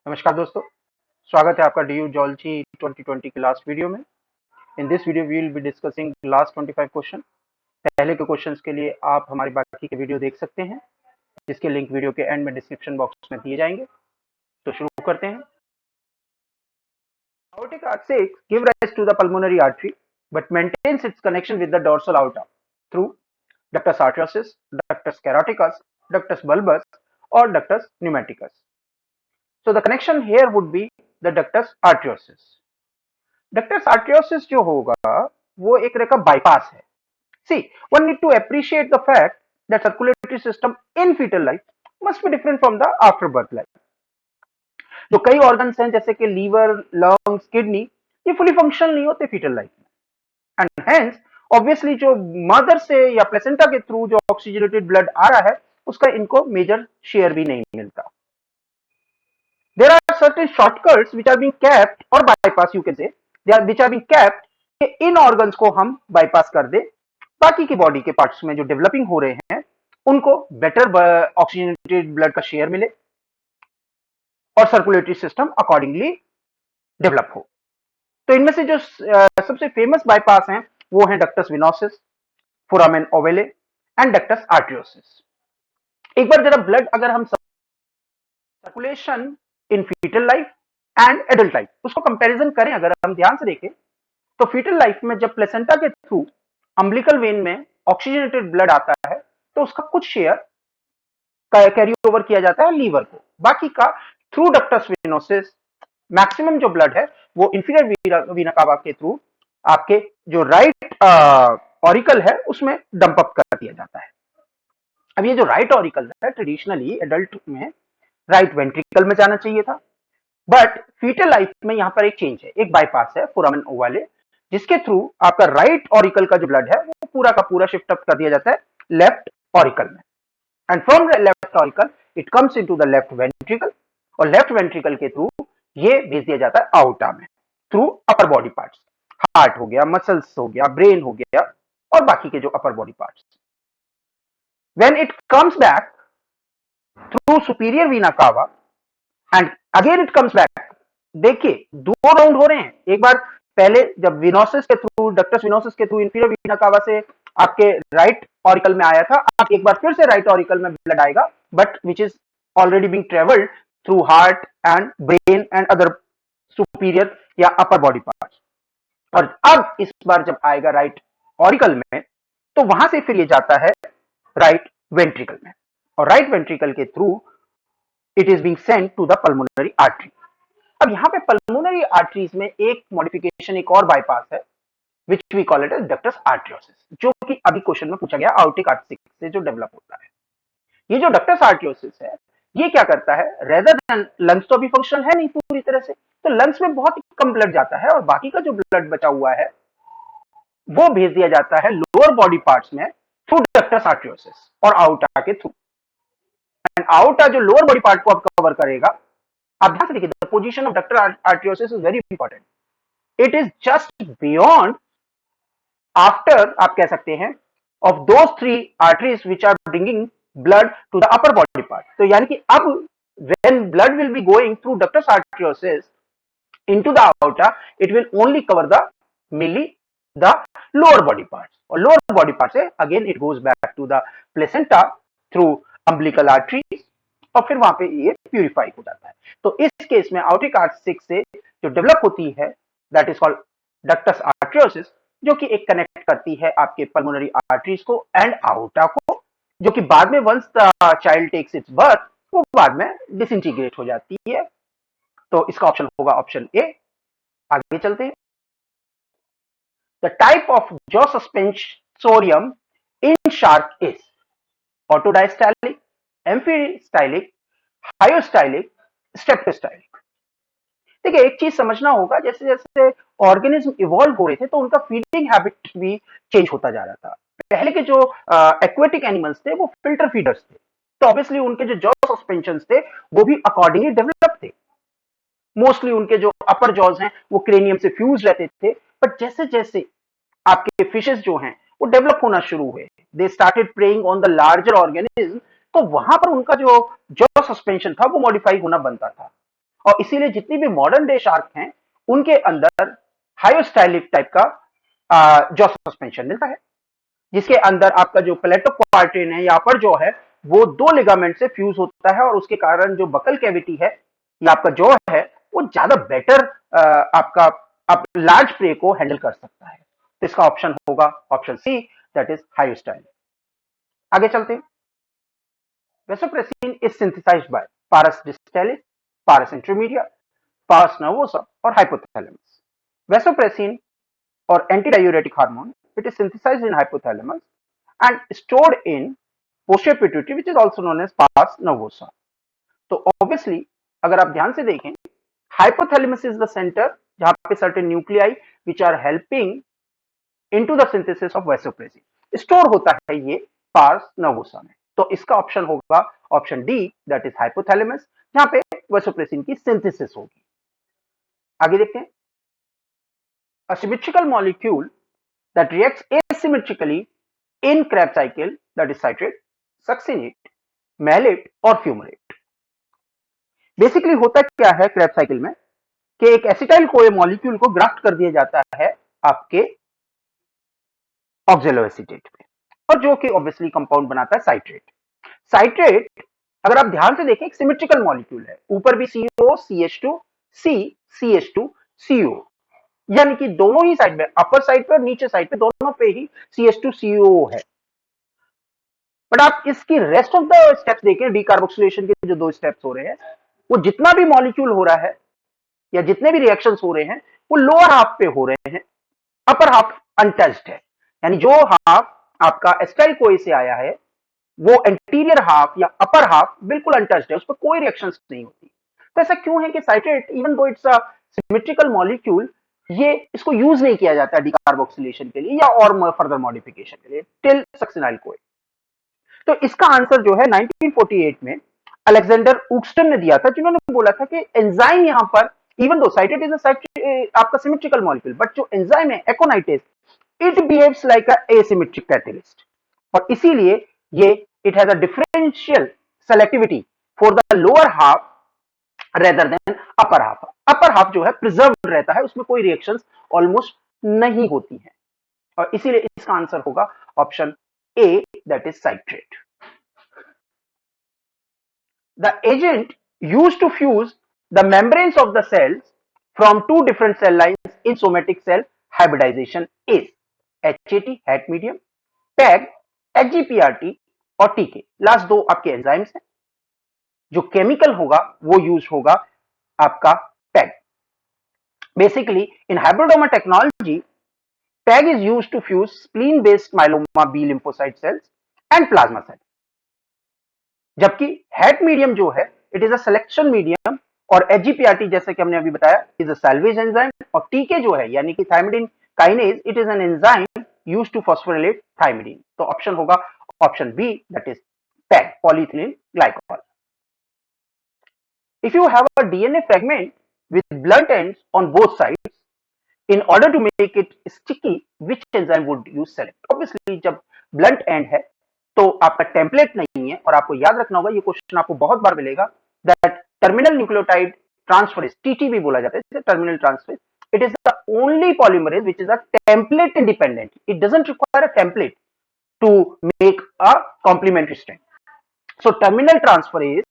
नमस्कार दोस्तों, स्वागत है आपका DU Geology 2020 के लास्ट वीडियो में। In this video we will be discussing last 25 question. पहले के क्वेश्चंस के लिए आप हमारे बाकी के वीडियो देख सकते हैं, जिसके लिंक वीडियो के एंड में डिस्क्रिप्शन बॉक्स में दिए जाएंगे। तो शुरू करते हैं। Aortic arch 6 give rise to the pulmonary artery but maintains its connection with the dorsal aorta through ductus arteriosus, ductus caroticus, ductus bulbus or ductus pneumaticus. So the connection here would be the ductus arteriosus. Ductus arteriosus जो होगा वो एक तरह का bypass है। See, one need to appreciate the fact that circulatory system in fetal life must be different from the after birth life. जो कई organs हैं जैसे कि लीवर, लंग्स, किडनी, ये फुली फंक्शनल नहीं होते फीटल लाइफ में, एंड हेंस ऑब्वियसली जो मदर से या प्लेसेंटा के थ्रू जो ऑक्सीजनेटेड ब्लड आ रहा है उसका इनको मेजर शेयर भी नहीं मिलता। There are certain shortcuts which are being kept or bypass you can say, which are being kept कि इन ऑर्गन्स को हम बाईपास कर दे, बाकी की बॉडी के पार्ट्स में जो डेवलपिंग हो रहे हैं उनको बेटर ऑक्सीजनेटेड ब्लड का शेयर मिले और सर्कुलेटरी सिस्टम अकॉर्डिंगली डेवलप हो। तो इनमें से जो सबसे फेमस बाईपास हैं वो हैं ductus venosus, foramen ovale and ductus arteriosus. एक बार जरा ब्लड अगर हम circulation in fetal life and adult life उसको कंपैरिजन करें, अगर हम ध्यान से देखें तो फीटल लाइफ में जब प्लेसेंटा के थ्रू अम्बिलिकल वेन में ऑक्सीजनेटेड ब्लड आता है तो उसका कुछ शेयर कैरी ओवर किया जाता है लीवर को, बाकी का थ्रू डक्टस वेनोसिस मैक्सिमम जो ब्लड है वो इंफीरियर वीना कावा के थ्रू आपके जो राइट ऑरिकल है उसमें डंप अप कर दिया जाता है। अब ये जो राइट ऑरिकल है ट्रेडिशनली एडल्ट में राइट वेंट्रिकल में जाना चाहिए था, बट फीटल लाइफ में यहाँ पर एक चेंज है, एक बाईपास है फोरामेन ओवाले, जिसके थ्रू आपका राइट ऑरिकल का जो ब्लड है वो पूरा का पूरा शिफ्ट अप कर दिया जाता है लेफ्ट ऑरिकल में, and from left auricle it comes into the left ventricle, और लेफ्ट वेंट्रिकल के थ्रू ये भेज दिया जाता है आउटा में through upper body parts, heart हो गया, मसल्स हो गया, ब्रेन हो गया और बाकी के जो upper body parts. When it comes back through superior vena cava and again it comes back, देखिए दो राउंड हो रहे हैं। एक बार पहले जब विनोसिस के थ्रू, डक्टस विनोसिस के थ्रू इंफीरियर वीना कावा से आपके राइट ऑरिकल में आया था, अब एक बार फिर से राइट ऑरिकल में ब्लड आएगा, but which is already being travelled through heart and brain and other superior या अपर बॉडी पार्ट्स, और अब इस बार जब आएगा राइट ऑरिकल में तो वहां से फिर ये जाता है राइट वेंट्रिकल में, और राइट वेंट्रिकल के through it is being sent to the pulmonary artery. अब यहाँ पे पल्मोनरी आर्टरीज में एक मॉडिफिकेशन, एक और बाईपास है which we call it as ductus arteriosus, जो कि अभी क्वेश्चन में पूछा गया आर्टिक आर्च से जो डेवलप होता है। ये जो डक्टस आर्टरियोसिस है ये क्या करता है, रेदर देन लंग्स तो अभी फंक्शनल है नहीं पूरी तरह से, तो लंग्स में बहुत कम ब्लड जाता है और बाकी का जो ब्लड बचा हुआ है वो भेज दिया जाता है लोअर बॉडी पार्ट्स में थ्रू डक्टस आर्टरियोसिस और आउटा के थ्रू, एंड आउटा जो लोअर बॉडी पार्ट को अब कवर करेगा। आप ध्यान से देखिए, the position of ductus arteriosus is very important, it is just beyond after आप कह सकते हैं of those three arteries which are bringing blood to the upper body part. तो यानी कि अब when blood will be going through ductus आर्टरियोसिस into the aorta, it will only cover the mainly the lower body parts, और lower body part से again it goes back to the placenta through umbilical artery और फिर वहां पे ये purify हो जाता है। तो इस केस में आर्टिक आर्च 6 से जो डेवलप होती है that is called ductus arteriosus, जो कि एक कनेक्ट करती है आपके पल्मोनरी आर्टरीज को एंड आउटा को, जो कि बाद में once the child takes its birth वो बाद में डिसइंटीग्रेट हो जाती है। तो इसका ऑप्शन होगा ऑप्शन ए। आगे चलते हैं। The type of jaw suspensorium in shark is autodiastylic, amphistylic, hyostylic, streptostylic. देखिए एक चीज समझना होगा, जैसे जैसे ऑर्गेनिज्म इवॉल्व हो रहे थे तो उनका फीडिंग हैबिट भी चेंज होता जा रहा था। पहले के जो एक्वेटिक एनिमल्स थे वो फिल्टर फीडर्स थे, तो ऑब्वियसली उनके जो जॉ सस्पेंशन थे वो भी अकॉर्डिंगली डेवलप थे। मोस्टली उनके जो अपर जॉज हैं वो क्रेनियम से फ्यूज रहते थे, बट जैसे जैसे आपके फिशेस जो हैं वो डेवलप होना शुरू हुए, they started praying on the larger organism, तो वहां पर उनका जो जॉ सस्पेंशन था वो मॉडिफाई होना बनता था। और इसीलिए जितनी भी मॉडर्न डे शार्क हैं उनके अंदर हाइस्टाइलिक टाइप का जॉ सस्पेंशन मिलता है, जिसके अंदर आपका जो पैलेटो क्वार्टिन है या अपर जॉ है वो दो लिगामेंट से फ्यूज होता है और उसके कारण जो बकल कैविटी है या आपका जॉ है वो ज्यादा बेटर आपका आप लार्ज प्रे को हैंडल कर सकता है। तो इसका ऑप्शन होगा option C, that is hyostylic. आगे चलते हैं। Vasopressin is synthesised by pars distalis, pars intermedia, pars nervosa और hypothalamus. Vasopressin or antidiuretic hormone, it is synthesized in hypothalamus and stored in posterior pituitary, which is also known as pars nervosa. तो obviously अगर आप ध्यान से देखें, hypothalamus is the center जहां पे certain nuclei which are helping into the synthesis of vasopressin store होता है ये pars nervosa में। तो इसका ऑप्शन होगा option D, that is hypothalamus, जहां पे वेसोप्रेसिन की सिंथेसिस होगी। आगे देखते हैं। A symmetrical molecule that reacts asymmetrically in Krebs cycle, that is citrate, succinate, malate और fumarate। बेसिकली होता क्या है Krebs cycle में कि एक एसिटाइल कोए मॉलिक्यूल को ग्राफ्ट कर दिया जाता है आपके ऑक्जेलोएसिटेट पे और जो कि ऑब्वियसली कंपाउंड बनाता है साइट्रेट। साइट्रेट अगर आप ध्यान से देखें एक सिमेट्रिकल मॉलिक्यूल है, ऊपर भी CO, CH2, C, CH2, CO, यानी कि दोनों ही साइड में, अपर साइड पे और नीचे साइड पे दोनों पे ही CH2CO है। बट आप इसकी रेस्ट ऑफ द स्टेप्स देखें, डीकार्बोक्सिलेशन के जो दो स्टेप्स हो रहे हैं, वो जितना भी मॉलिक्यूल हो रहा है या जितने भी रिएक्शंस हो रहे हैं वो लोअर हाफ पे हो रहे हैं, अपर हाफ अनटच्ड है। यानी जो हाफ आपका एस्टाइल कोई से आया है वो एंटीरियर हाफ या अपर हाफ बिल्कुल अनटच्ड है, उस पर कोई रिएक्शंस नहीं होती। तो ऐसा क्यों है कि citrate even though it's a symmetrical molecule, ये इसको यूज नहीं किया जाता डीकार्बोक्सिलेशन के लिए या और फर्दर मॉडिफिकेशन के लिए टिल सक्सिनाइल कोई। तो इसका आंसर जो है 1948 में अलेक्जेंडर उक्सटन ने दिया था, जिन्होंने बोला था कि एंजाइम यहां पर इवन दो साइट्रेट इज आपका सिमेट्रिकल मॉलिक्यूल, बट जो एंजाइम है aconitase, it behaves like a asymmetric catalyst और इसीलिए ये it has a differential selectivity for the lower half rather than upper half. Upper half जो है प्रिजर्व रहता है, उसमें कोई रिएक्शंस ऑलमोस्ट नहीं होती है और इसीलिए इसका आंसर होगा option A, that is citrate. The agent used to fuse the membranes of the cells from two different cell lines in somatic cell hybridization is HAT, hat medium, PEG, HGPRT और TK। Last दो आपके enzymes हैं। जो chemical होगा वो use होगा आपका PEG। Basically in hybridoma technology PEG is used to fuse spleen based myeloma B lymphocyte cells and plasma cells, जबकि हैट मीडियम जो है it is a selection medium और एचजीपीआरटी जैसे कि हमने अभी बताया इज अ सैल्वेज एंजाइम और टीके जो है यानी कि thymidine kinase, it is an enzyme used to phosphorylate thymidine. तो ऑप्शन होगा option B, that is PEG, polyethylene glycol. If you have a DNA fragment with blunt ends on both sides in order to make it sticky, which enzyme would you select? Obviously जब blunt end है तो आपका template नहीं है और आपको याद रखना होगा, ये क्वेश्चन आपको बहुत बार मिलेगा, that terminal nucleotide transferase, TTB बोला जाता है, terminal transferase, it is the only polymerase which is a template independent, it doesn't require a template to make a complementary strand. So terminal transferase,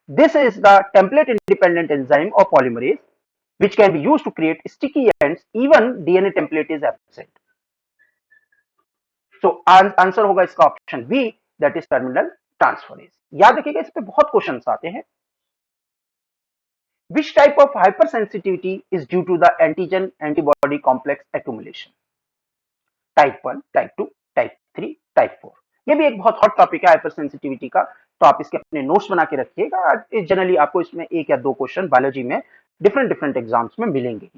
this is the template independent enzyme or polymerase which can be used to create sticky ends even DNA template is absent. So answer होगा इसका option B, that is terminal transferase. याद रखिएगा इस पे बहुत questions आते हैं। Which type of hypersensitivity is due to the antigen antibody complex accumulation? Type 1, type 2, type 3, type 4। ये भी एक बहुत हॉट टॉपिक है हाइपर सेंसिटिविटी का, तो आप इसके अपने नोट्स बना के रखिएगा। जनरली आपको इसमें एक या दो क्वेश्चन बायोलॉजी में डिफरेंट एग्जाम्स में मिलेंगे।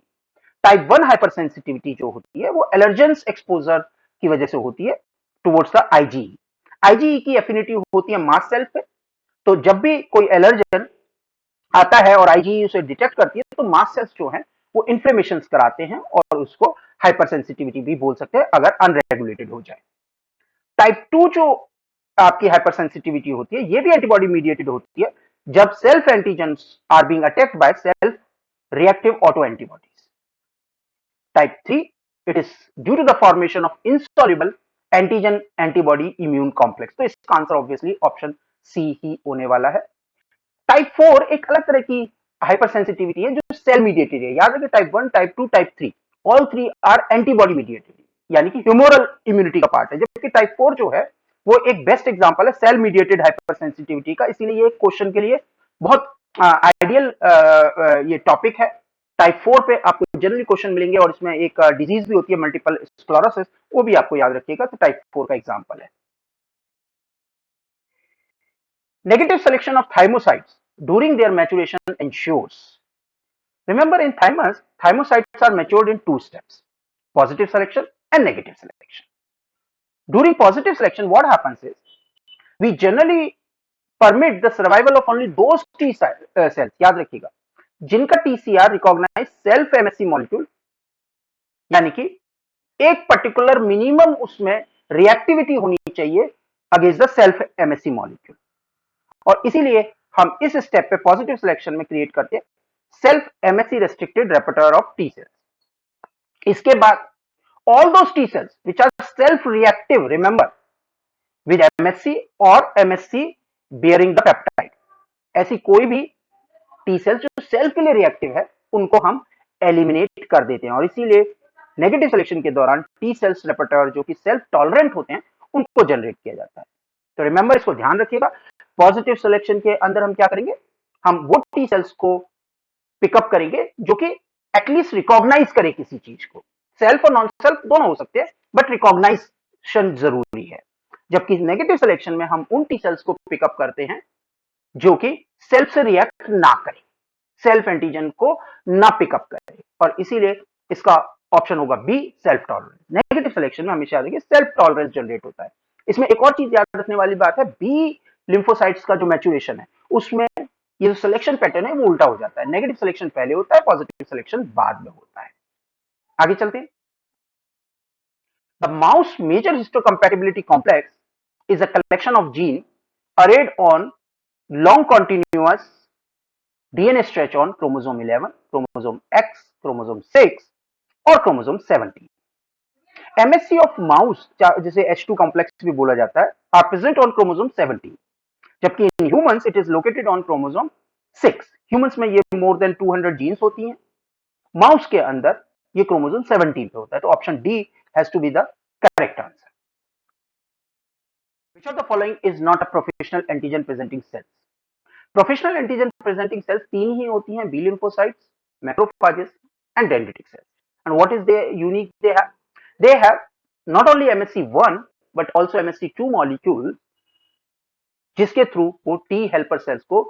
टाइप 1 हाइपर सेंसिटिविटी जो होती है वो एलर्जेंस एक्सपोजर की वजह से होती है टुवर्ड्स द आईजीई। आईजीई की एफिनिटी होती है मास्ट सेल पे, तो जब भी कोई एलर्जन आता है और आईजीई उसे डिटेक्ट करती है तो मास्ट सेल्स जो हैं वो इन्फ्लेमेशन कराते हैं और उसको हाइपर सेंसिटिविटी भी बोल सकते हैं अगर अनरेगुलेटेड हो जाए। टाइप 2 जो आपकी हाइपर सेंसिटिविटी होती है ये भी एंटीबॉडी मीडिएटेड होती है, जब self antigens are being attacked by self reactive autoantibodies. Type 3, it is due to the formation of insoluble antigen antibody immune complex. तो इसका आंसर ऑब्वियसली ऑप्शन सी ही होने वाला है. टाइप 4 एक अलग तरह की हाइपर सेंसिटिविटी है जो सेल मीडिएटेड है. याद रखिए type 1, type 2, type 3 all 3 are antibody mediated, यानी कि ह्यूमोरल इम्यूनिटी का पार्ट है. जबकि टाइप 4 जो है वो एक बेस्ट एग्जांपल है सेल मीडिएटेड हाइपर सेंसिटिविटी का. इसीलिए ये क्वेश्चन के लिए बहुत आइडियल ये टॉपिक है. टाइप 4 पे आपको जनरली क्वेश्चन मिलेंगे और इसमें एक डिजीज भी होती है मल्टीपल स्क्लेरोसिस, वो भी आपको याद रखिएगा. तो टाइप 4 का एग्जांपल है. Negative selection of thymocytes during their maturation ensures. Remember, in thymus, thymocytes are matured in two steps: positive selection and negative selection. During positive selection, what happens is we generally permit the survival of only those T cells. याद रखिएगा, जिनका TCR recognize self MSC molecule, यानी कि एक particular minimum उसमें reactivity होनी चाहिए against the self MSC molecule. और इसीलिए हम इस स्टेप पे पॉजिटिव सिलेक्शन में क्रिएट करते हैं self MHC restricted repertoire of T cells. इसके बाद all those T cells which are self reactive, remember, with MHC और एमएससी बियरिंग द पेप्टाइड, ऐसी कोई भी टी सेल्स जो सेल्फ के लिए रिएक्टिव है उनको हम एलिमिनेट कर देते हैं. और इसीलिए नेगेटिव सिलेक्शन के दौरान टी सेल्स रेpertoire जो कि सेल्फ टॉलरेंट होते हैं उनको जनरेट किया जाता है. तो रिमेंबर, इसको ध्यान रखिएगा. पॉजिटिव सिलेक्शन के अंदर हम क्या करेंगे, हम वो टी सेल्स को पिकअप करेंगे जो कि एटलीस्ट रिकॉग्नाइज करे किसी चीज को. सेल्फ और नॉन सेल्फ दोनों हो सकते हैं, बट रिकॉग्नाइजेशन जरूरी है. जबकि नेगेटिव सिलेक्शन में हम उन टी सेल्स को पिकअप करते हैं जो कि सेल्फ से रिएक्ट ना करें, सेल्फ एंटीजन को ना पिकअप करें. और इसीलिए इसका ऑप्शन होगा B, self tolerance. Negative selection में हमेशा याद रखिए सेल्फ टॉलरेंस जनरेट होता है. इसमें एक और चीज याद रखने वाली बात है, बी लिम्फोसाइट्स का जो मैच्योरेशन है उसमें ये जो सिलेक्शन पैटर्न है वो उल्टा हो जाता है. नेगेटिव सिलेक्शन पहले होता है, पॉजिटिव सिलेक्शन बाद में होता है. आगे चलते हैं. The mouse major histocompatibility complex is a collection of gene arrayed on long continuous DNA stretch on chromosome 11, chromosome X, chromosome 6 और chromosome 17. MSC of mouse, जिसे H2 complex भी बोला जाता है, are present on chromosome 17. जबकि in humans it is located on chromosome 6. Humans में ये more than 200 genes होती हैं. माउस के अंदर ये क्रोमोसोम 17 पे होता है. तो option D has to be the correct answer. Which of the following is not a professional antigen presenting cells? Professional antigen presenting cells तीन ही होती हैं: B lymphocytes, macrophages and dendritic cells. And what is their unique they have? They have not only MSC1 but also MSC2 molecule, जिसके through वो T helper cells को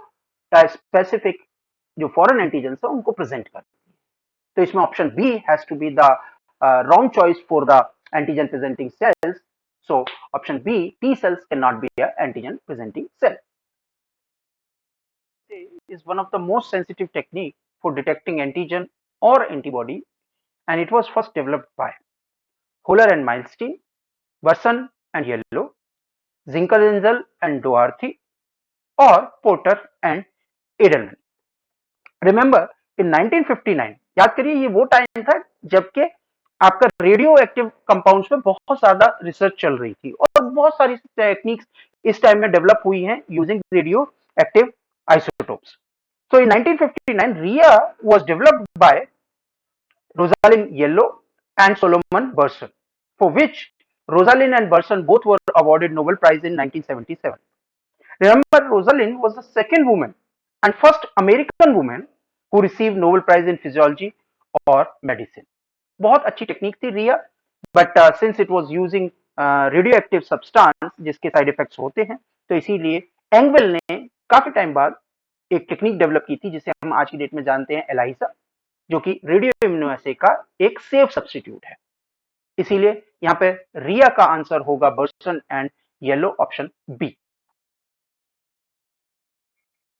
specific जो foreign antigens है उनको present करती है. तो इसमें option B has to be the wrong choice for the antigen presenting cells. So option B, T cells cannot be a antigen presenting cell. Is one of the most sensitive technique for detecting antigen or antibody, and it was first developed by Huller and Milstein, Burson and Yellow, Zinkerenzel and Doherty, or Porter and Edelman. Remember, in 1959, याद करिए ये वो time था जबकि आपका radio active compounds पे बहुत ज्यादा रिसर्च चल रही थी और बहुत सारी टेक्निक्स इस टाइम में डेवलप हुई हैं using radioactive isotopes. So in 1959 RIA was developed by Rosalyn Yalow and Solomon Berson, for which Rosalyn and Berson both were awarded Nobel prize in 1977. Remember, Rosalind was the second woman and first American woman who received Nobel Prize in Physiology or Medicine. बहुत अच्छी technique थी RIA, but since it was using radioactive substance जिसके side effects होते हैं, तो इसीलिए एंगवेल ने काफी टाइम बाद एक टेक्निक डेवलप की थी जिसे हम आज की डेट में जानते हैं एलाइजा, जो कि रेडियो इम्यूनोएसे का एक सेफ सब्स्टिट्यूट है. इसीलिए यहाँ पे रिया का आंसर होगा Berson and Yalow, option B.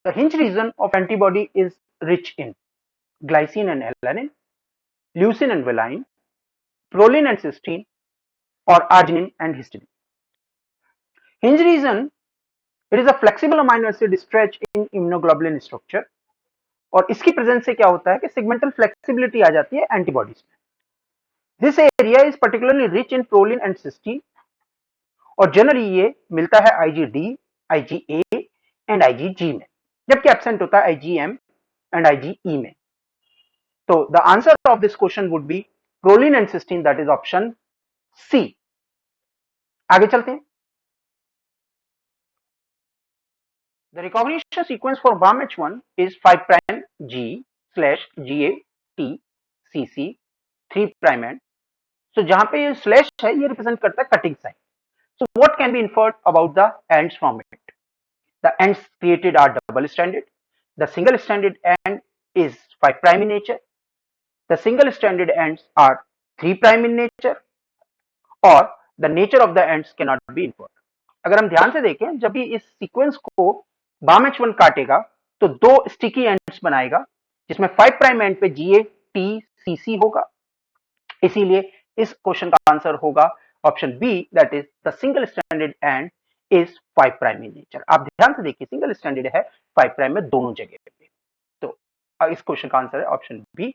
The hinge region of antibody is rich in glycine and alanine, leucine and valine, proline and cysteine, or arginine and histidine. Hinge region it is a flexible amino acid stretch in immunoglobulin structure, और इसकी presence से क्या होता है कि segmental flexibility आ जाती है antibodies में। This area is particularly rich in proline and cysteine, और जनरली ये मिलता है IgD, IgA एंड IgG में, जबकि एब्सेंट होता है IgM एंड IgE में। तो the answer of this question would be proline and cysteine, that is option C. आगे चलते हैं। The recognition sequence for BAMH1 is 5' G/GAT/CC 3' end. So जहां पे ये स्लैश है ये रिप्रेजेंट करता है cutting site. So what can be inferred about the ends from it? The ends created are double stranded. The single stranded end is 5' in nature. The single stranded ends are 3' in nature, or the nature of the ends cannot be inferred. अगर हम ध्यान से देखें, जब भी इस sequence को BAMH1 काटेगा तो दो स्टिकी एंड्स बनाएगा, जिसमें 5' एंड पे GATCC होगा। इसीलिए इस क्वेश्चन का आंसर होगा option B, that is the single standard and is 5' in nature. आप ध्यान से देखिए, सिंगल स्टैंडर्ड है 5' में दोनों जगह पे। तो इस क्वेश्चन का आंसर है option B.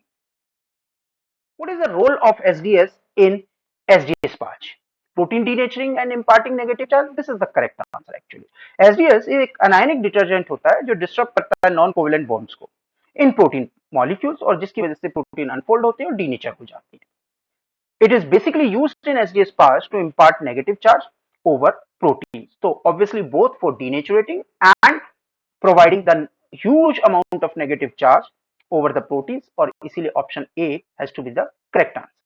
What is the role of SDS in SDS PAGE? Protein denaturing and imparting negative charge. This is the correct answer. Actually SDS एक अनायनिक डिटर्जेंट होता है जो डिस्टर्ब करता है नॉन कोवेलेंट बॉन्ड्स को इन protein molecules, और जिसकी वजह से प्रोटीन अनफोल्ड होते हैं और डीनेचर हो जाती है। It is basically used in SDS parts to impart negative charge over proteins. So obviously both for denaturating and providing the huge amount of negative charge over the proteins, or इसीलिए option A has to be the correct answer.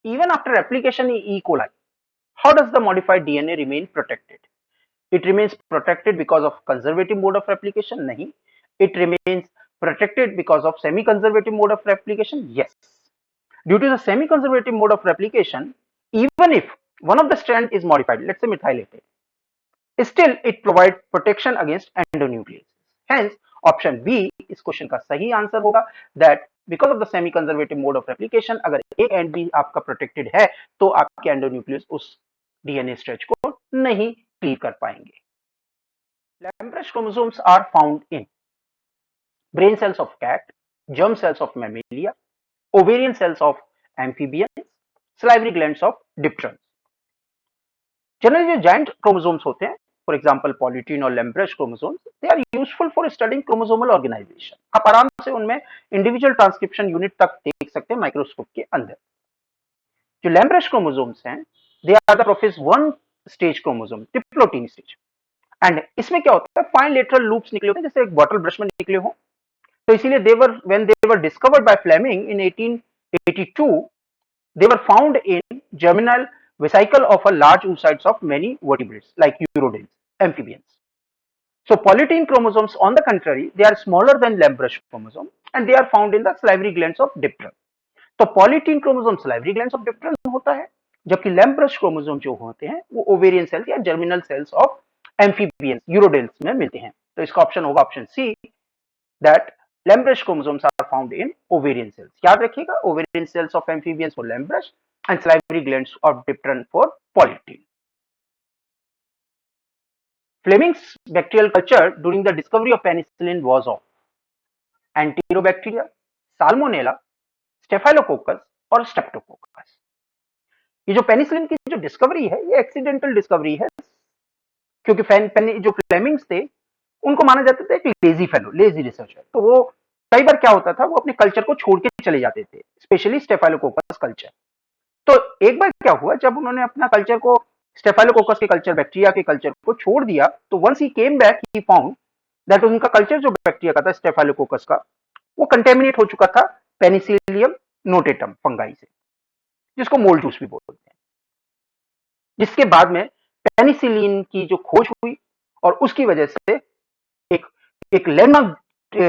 Even after replication in E. coli, how does the modified DNA remain protected? It remains protected because of conservative mode of replication? Nahi. It remains protected because of semi-conservative mode of replication? Yes. Due to the semi-conservative mode of replication, even if one of the strand is modified, let's say methylated, still it provides protection against endonucleases. Hence, option B इस question का सही answer होगा, that because of the semi-conservative mode of replication, अगर एक and भी आपका protected है तो आपके एंडोन्यूक्लियस उस डीएनए स्ट्रेच को नहीं क्लीव कर पाएंगे। Lamprecht chromosomes are found in brain cells of cat, germ cells of mammalia, ovarian cells of amphibians, salivary glands of dipterans. Generally जो जाइंट क्रोमोसोम्स होते हैं, फॉर एग्जांपल पॉलीटीन और lampbrush chromosomes, they are useful for studying chromosomal organisation. आप आराम से उनमें individual transcription unit तक देख सकते हैं माइक्रोस्कोप के अंदर। जो लैम्ब्रेस्ट क्रोमोसोम्स हैं, they are the prophase one stage chromosome, diplotene stage, and इसमें क्या होता है, फाइन लेटरल लूप्स निकले होते हैं जैसे एक बॉटल ब्रश में निकले हो। तो इसीलिए they were when they were discovered by Fleming in 1882, they were found in germinal vesicle of a large oocytes of many vertebrates like urodales, amphibians. So polytene chromosomes, on the contrary, they are smaller than Lamprecht chromosome and they are found in the salivary glands of dipteran. तो polytene chromosome salivary glands of dipteran होता है, जबकि Lamprecht chromosome जो होते हैं वो ovarian cells या germinal cells of amphibians urodeles में मिलते हैं। तो इसका ऑप्शन होगा option C, that Lamprecht chromosomes are found in ovarian cells. याद रखिएगा, ovarian cells of amphibians for Lamprecht and salivary glands of dipteran for polytene. Fleming's bacterial culture during the discovery of penicillin was of Enterobacteria, Salmonella, Staphylococcus और Streptococcus. ये जो penicillin की जो discovery है ये accidental discovery है, क्योंकि जो फ्लेमिंग्स थे उनको माना जाता था एक लेजी फेलो, लेजी रिसर्चर। तो वो कई बार क्या होता था, वो अपने कल्चर को छोड़ के चले जाते थे, स्पेशली स्टेफाइलोकोकस कल्चर। तो एक बार क्या हुआ, जब उन्होंने अपना कल्चर को, स्टेफाइलोकोकस के कल्चर, बैक्टीरिया के कल्चर को छोड़ दिया, तो once he came back he found that उनका कल्चर जो बैक्टीरिया का था, स्टेफाइलोकोकस का, वो कंटेमिनेट हो चुका था पेनिसिलियम नोटेटम फंगाई से, जिसको मोल्डूस भी बोलते हैं। जिसके बाद में पेनिसिलिन की जो खोज हुई और उसकी वजह से एक लैंडमार्क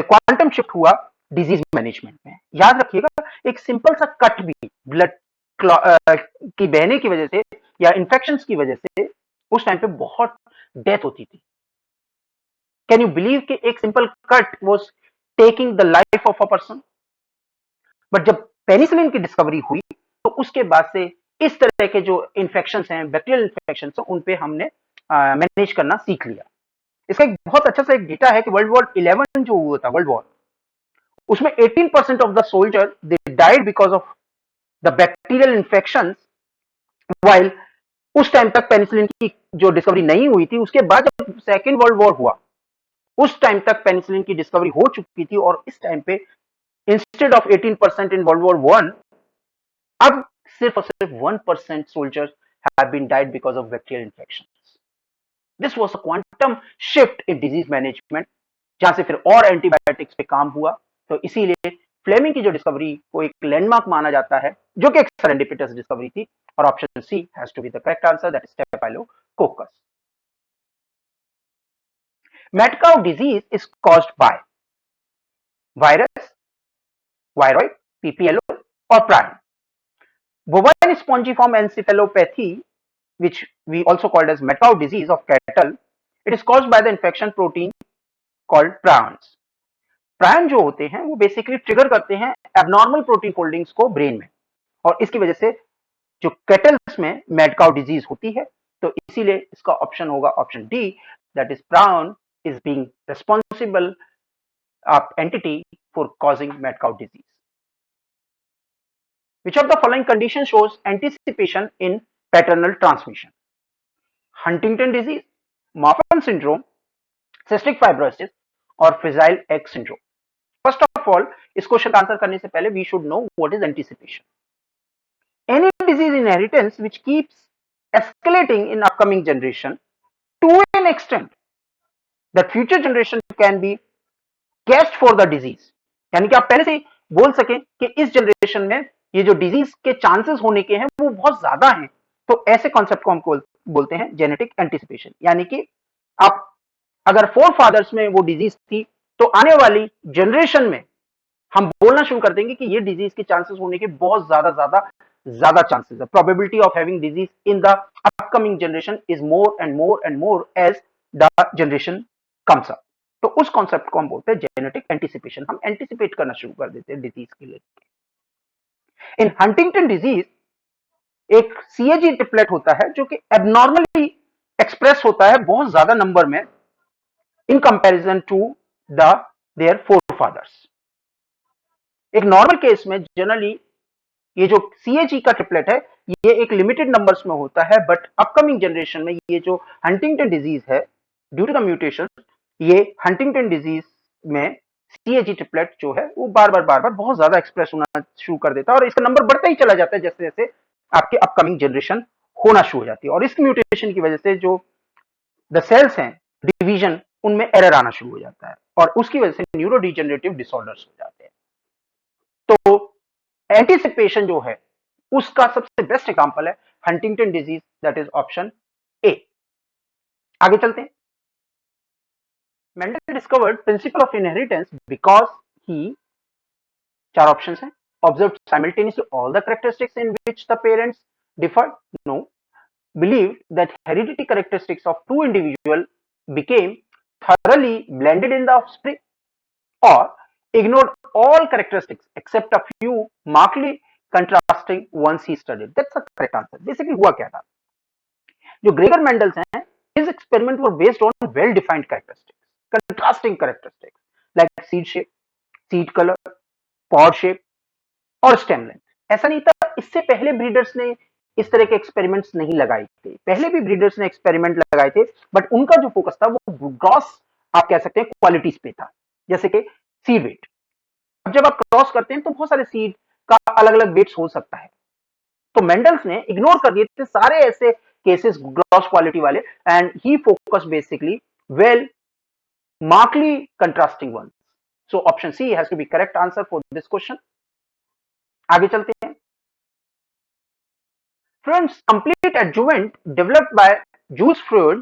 क्वांटम शिफ्ट हुआ डिजीज मैनेजमेंट में। याद रखिएगा, एक सिंपल सा कट भी ब्लड की बहने की वजह से या इंफेक्शंस की वजह से उस टाइम पे बहुत डेथ होती थी। कैन यू बिलीव कि एक simple cut was taking the life of a person. But जब पेनिसिलिन की डिस्कवरी हुई तो उसके बाद से इस तरह के जो इन्फेक्शंस हैं, बैक्टीरियल इन्फेक्शंस हैं, उन पे हमने मैनेज करना सीख लिया। इसका एक बहुत अच्छा सा एक डेटा है कि वर्ल्ड वॉर 11 जो हुआ था, वर्ल्ड वॉर, उसमें 18% of the soldier they died because of the bacterial infection, while उस टाइम तक पेनिसिलिन की जो डिस्कवरी नहीं हुई थी, उसके बाद जब सेकेंड वर्ल्ड वॉर हुआ उस टाइम तक पेनिसिलिन की डिस्कवरी हो चुकी थी, और इस टाइम पे instead of 18% in world war one, अब सिर्फ और सिर्फ 1% soldiers have been died because of bacterial infection. This was a quantum shift in disease management, जहां से फिर और एंटीबायोटिक्स पे काम हुआ। तो इसीलिए फ्लेमिंग की जो डिस्कवरी को एक लैंडमार्क माना जाता है, जो कि एक सेरेंडिपिटस डिस्कवरी थी। और option C has to be the correct answer, that is staphylococcus. Mad cow disease is caused by virus, viroid, PPLO, or prion. Bovine spongiform encephalopathy, which we also called as mad cow disease of cattle, it is caused by the infection protein called prions. प्रायन जो होते हैं वो basically trigger करते हैं abnormal protein foldings को brain में, और इसकी वजह से जो कैटल्स में मैड काउ डिजीज होती है। तो इसीलिए इसका ऑप्शन होगा option D, that is प्रायन is being responsible entity for causing mad cow disease. Which of the following condition shows anticipation in paternal transmission? Huntington disease, Marfan syndrome, cystic fibrosis, और fragile egg syndrome. First of all, इस question का answer करने से पहले we should know what is anticipation. Any disease inheritance which keeps escalating in upcoming generation to an extent that future generation can be cast for the disease. यानी कि आप पहले से बोल सके कि इस जनरेशन में ये जो डिजीज के चांसेस होने के हैं वो बहुत ज्यादा हैं। तो ऐसे कॉन्सेप्ट को हम बोलते हैं जेनेटिक एंटिसिपेशन। यानी कि आप अगर फोर फादर्स में वो डिजीज थी, तो आने वाली जनरेशन में हम बोलना शुरू कर देंगे कि ये डिजीज के चांसेस होने के बहुत ज्यादा चांसेस है। Probability of having disease in the upcoming generation is more and more as the generation comes up. तो उस कॉन्सेप्ट को हम बोलते हैं जेनेटिक एंटिसिपेशन। हम एंटिसिपेट करना शुरू कर देते हैं डिजीज के लिए। इन हंटिंगटन डिजीज एक सीएजी ट्रिपलेट होता है जो कि एबनॉर्मली एक्सप्रेस होता है बहुत ज्यादा नंबर में in comparison to the their forefathers. एक नॉर्मल केस में जनरली ये जो सीएजी का ट्रिपलेट है ये एक लिमिटेड नंबर्स में होता है, बट अपकमिंग जनरेशन में ये जो हंटिंगटन डिजीज है ड्यू टू द म्यूटेशन, ये हंटिंगटन डिजीज में सीएजी ट्रिपलेट जो है वो बार बार बहुत ज्यादा एक्सप्रेस होना शुरू कर देता है, और इसका नंबर बढ़ता ही चला जाता है जैसे जैसे आपके अपकमिंग जनरेशन होना शुरू हो जाती है। और इस म्यूटेशन की वजह से जो द सेल्स हैं डिवीजन, उनमें एरर आना शुरू हो जाता है, और उसकी वजह से न्यूरो डिजेनरेटिव डिसऑर्डर्स हो जाते हैं। तो एंटीसिपेशन जो है उसका सबसे बेस्ट एग्जांपल है Huntington disease, that is option A. आगे चलते हैं। Mendel discovered principle of inheritance because he, चार ऑप्शन हैं, observe simultaneously all the characteristics in which the parents differ, no, believe that heredity characteristics of two individual became thoroughly blended in the offspring, or ignored all characteristics except a few markedly contrasting ones he studied. That's the correct answer. Basically हुआ क्या था, जो Gregor Mendel's हैं, his experiment were based on well defined characteristics, contrasting characteristics like seed shape, seed color, pod shape और stem length. ऐसा नहीं था, इससे पहले ब्रीडर्स ने इस तरह के एक्सपेरिमेंट्स नहीं लगाए थे। पहले भी ब्रीडर्स ने एक्सपेरिमेंट लगाए थे, बट उनका जो फोकस था वो ग्रॉस, आप कह सकते हैं, क्वालिटीज पे था, जैसे कि सीड वेट। अब जब आप क्रॉस करते हैं तो बहुत सारे सीड का अलग अलग वेट्स हो सकता है, तो मेंडल्स ने इग्नोर कर दिए थे सारे ऐसे केसेस ग्रॉस क्वालिटी वाले, and he focus basically well markedly contrasting one. So option C has to be correct answer for this question. आगे चलते हैं। Freund's complete adjuvant developed by Jules Freund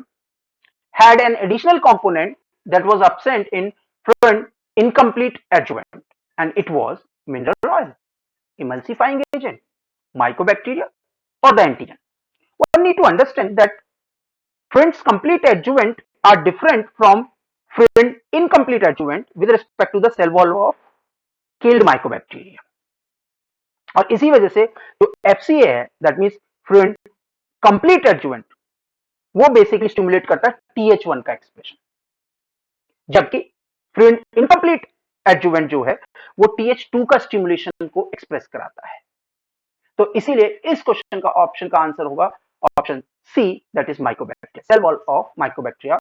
had an additional component that was absent in Freund's incomplete adjuvant, and it was mineral oil, emulsifying agent, mycobacteria, or the antigen. One need to understand that Freund's complete adjuvant are different from Freund's incomplete adjuvant with respect to the cell wall of killed mycobacteria. और इसी वजह से जो FCA है, that means fluent complete adjuvant, वो basically stimulate करता है TH1 का एक्सप्रेशन, जबकि फ्रेंड इनकम्प्लीट एडजुवेंट जो है वो TH2 का स्टिमुलेशन को एक्सप्रेस कराता है। तो इसीलिए इस क्वेश्चन का ऑप्शन का आंसर होगा option C, that is mycobacteria. Cell wall of mycobacteria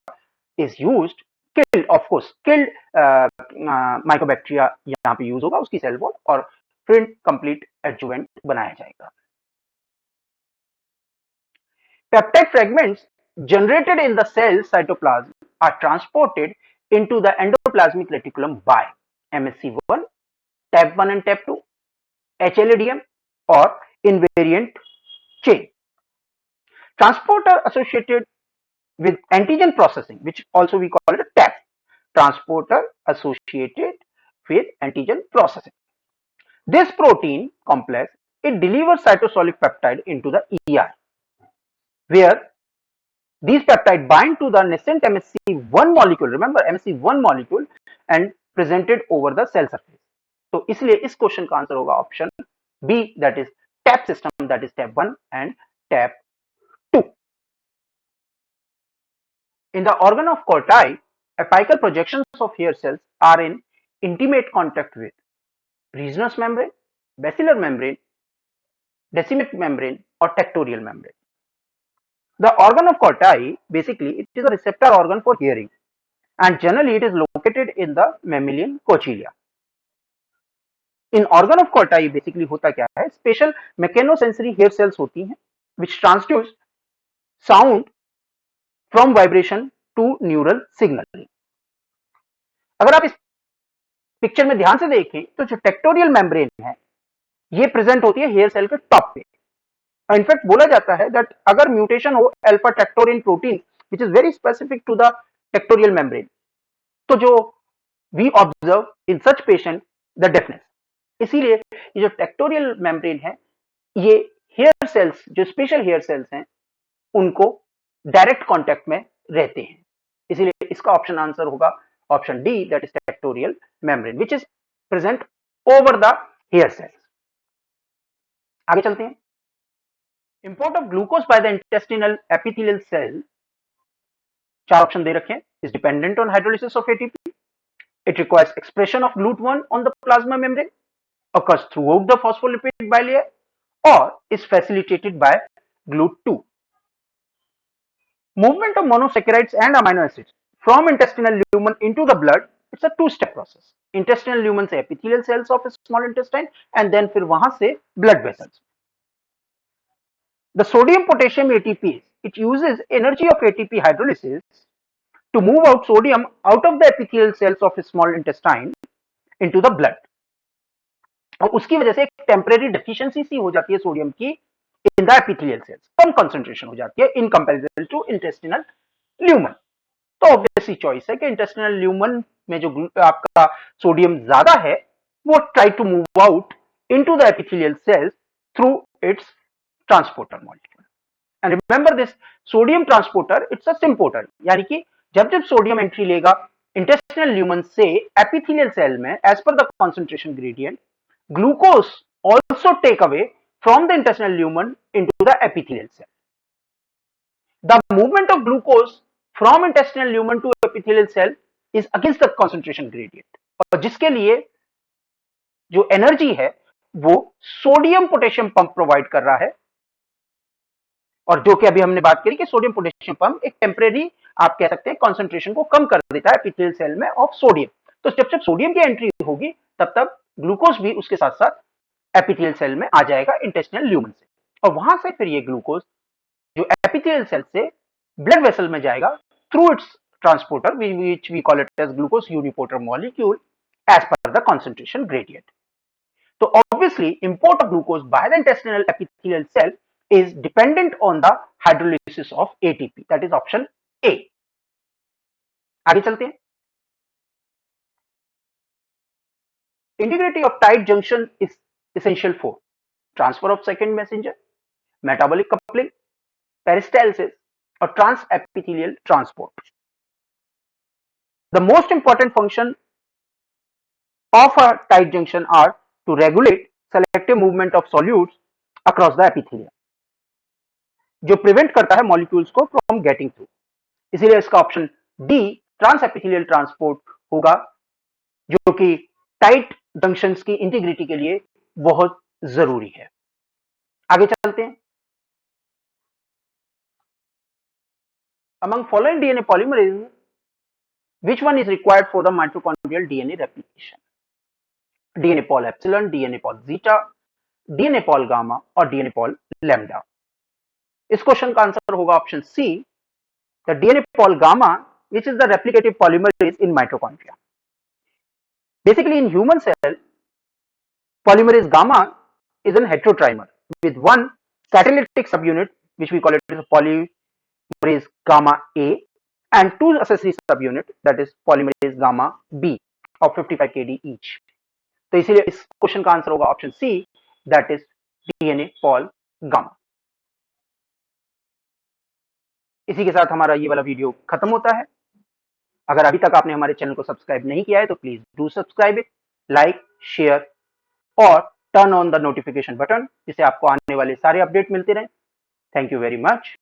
is used, killed, of course killed mycobacteria यहां पे यूज होगा, उसकी सेल वॉल, और प्रिंट कंप्लीट एडजुवेंट बनाया जाएगा। Peptide fragments generated in the cell cytoplasm are transported into the endoplasmic reticulum by MSC1, TAP1 and TAP2, HLA-DM, or invariant chain. Transporter associated with antigen processing, which also we call it a TAP, transporter associated with antigen processing. This protein complex, it delivers cytosolic peptide into the ER, where these peptides bind to the nascent MSC1 molecule, remember MSC1 molecule, and presented over the cell surface. तो इसलिए इस question का answer होगा option B, that is TAP system, that is TAP 1 and TAP 2. In the organ of Corti, apical projections of hair cells are in intimate contact with resinous membrane, basilar membrane, decimate membrane, or tectorial membrane. The organ of Corti, basically, it is a receptor organ for hearing, and generally it is located in the mammalian cochlear. In organ of Corti basically होता क्या है, special mechanosensory hair cells होती हैं which transduce sound from vibration to neural signaling. अगर आप इस picture में ध्यान से देखें तो जो टेक्टोरियल मेम्ब्रेन है ये प्रेजेंट होती है हेयर सेल के टॉप पे। इनफैक्ट बोला जाता है दैट अगर म्यूटेशन हो alpha tectorin protein which is very specific to the tectorial membrane, तो जो we observe in such patient the deafness. इसीलिए ये जो टेक्टोरियल मेम्ब्रेन है ये हेयर सेल्स, जो स्पेशल हेयर सेल्स हैं, उनको डायरेक्ट कांटेक्ट में रहते हैं। इसीलिए इसका ऑप्शन आंसर होगा option D, that is tectorial membrane which is present over the hair cells. आगे चलते हैं। Import of glucose by the intestinal epithelial cell, चार ऑप्शन दे रखे हैं, is dependent on hydrolysis of ATP, it requires expression of GLUT1 on the plasma membrane, occurs throughout the phospholipid bilayer, or is facilitated by GLUT2. Movement of monosaccharides and amino acids from intestinal lumen into the blood, it's a two-step process. Intestinal lumen से epithelial cells of small intestine and then फिर वहां से blood vessels. The sodium potassium ATP, it uses energy of ATP hydrolysis to move out sodium out of the epithelial cells of small intestine into the blood. और उसकी वजह से एक temporary deficiency सी हो जाती है सोडियम की इन द एपिथेलियल सेल्स, कम कंसंट्रेशन हो जाती है in comparison to intestinal lumen. तो ऑब्वियसली चॉइस है कि इंटेस्टिनल ल्यूमन में जो आपका सोडियम ज्यादा है वो try to move out into the epithelial cells through its transporter molecule. And remember this, sodium transporter it's a symporter, यानी कि जब जब सोडियम एंट्री लेगा इंटेस्टिनल ल्यूमन से एपिथेलियल सेल में as per the concentration gradient, glucose also take away from the intestinal lumen into the epithelial cell. The movement of glucose from intestinal lumen to epithelial cell is against the concentration gradient, और जिसके लिए जो energy है वो sodium potassium pump provide कर रहा है, और जो कि अभी हमने बात करी कि सोडियम पोटेशियम पंप एक टेम्परेरी आप कह सकते हैं कॉन्सेंट्रेशन को कम कर देता है एपिथेलियल सेल में ऑफ सोडियम। तो जब जब सोडियम की एंट्री होगी तब तब ग्लूकोज भी उसके साथ साथ एपिथेलियल सेल में आ जाएगा इंटेस्टिनल ल्यूमन से, और वहां से फिर ये ग्लूकोज जो एपिथेलियल सेल से ब्लड वेसल में जाएगा through its transporter which we call it as glucose uniporter molecule as per the concentration gradient. तो obviously import of glucose by the intestinal epithelial cell is dependent on the hydrolysis of ATP, that is option A. आगे चलते हैं। Integrity of tight junction is essential for transfer of second messenger, metabolic coupling, peristalsis, or transepithelial transport. The most important function of a tight junction are to regulate selective movement of solutes across the epithelium. जो prevent करता है molecules को from getting through. इसीलिए इसका option D trans epithelial transport होगा, जो कि tight junctions की इंटीग्रिटी के लिए बहुत जरूरी है। आगे चलते हैं। Among following DNA polymerase, which one is required for the mitochondrial DNA replication? DNA pol epsilon, DNA pol zeta, DNA pol gamma और DNA pol lambda। इस क्वेश्चन का आंसर होगा ऑप्शन सी, द DNA pol gamma, which is the replicative polymerase in mitochondria. Basically, in human cell, polymerase gamma is an heterotrimer with one catalytic subunit, which we call it as polymerase gamma A, and two accessory subunit, that is polymerase gamma B of 55 kD each. तो इसीलिए इस question का answer होगा option C, that is DNA pol gamma. इसी के साथ हमारा ये वाला वीडियो खत्म होता है। अगर अभी तक आपने हमारे चैनल को सब्सक्राइब नहीं किया है तो please do subscribe it, like, share और turn on the notification button, जिससे आपको आने वाले सारे अपडेट मिलते रहे। Thank you very much.